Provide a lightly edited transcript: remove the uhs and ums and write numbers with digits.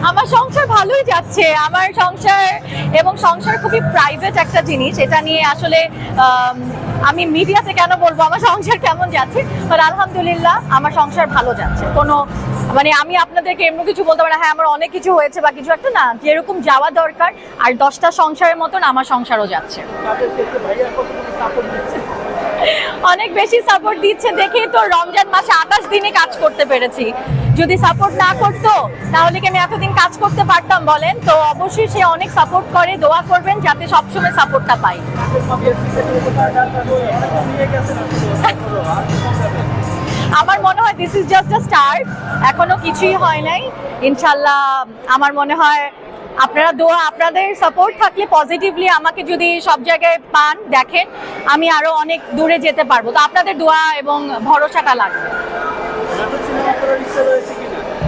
আমার সংসার ভালোই যাচ্ছে। আমার সংসার এবং সংসার খুবই প্রাইভেট একটা জিনিস, এটা নিয়ে আসলে আমি মিডিয়াতে কেন বলবো আমার সংসার কেমন যাচ্ছে, বাট আলহামদুলিল্লাহ আমার সংসার ভালো যাচ্ছে। কোনো মানে আমি আপনাদেরকে এমন কিছু বলতে পারি না হ্যাঁ আমার অনেক কিছু হয়েছে বা কিছু একটা, না, যেরকম যাওয়া দরকার আর 10টা সংসারের মতন আমার সংসারও যাচ্ছে। অনেক বেশি সাপোর্ট দিচ্ছে দেখেই তো রমজান মাসে 28 দিনে কাজ করতে পেরেছি। যদি সাপোর্ট না করতো তাহলে কি আমি এতদিন কাজ করতে পারতাম বলেন? তো অবশ্যই সে অনেক সাপোর্ট করে, দোয়া করবেন যাতে সবসময় সাপোর্টটা পাই। আমার মনে হয় this is just a start, এখনো কিছুই হয় নাই। ইনশাল্লাহ আমার মনে হয় আপনারা দোয়া, আপনাদের সাপোর্ট থাকলে পজিটিভলি আমাকে যদি সব জায়গায় পান দেখেন, আমি আরো অনেক দূরে যেতে পারবো। তো আপনাদের দোয়া এবং ভরসাটা লাগবে।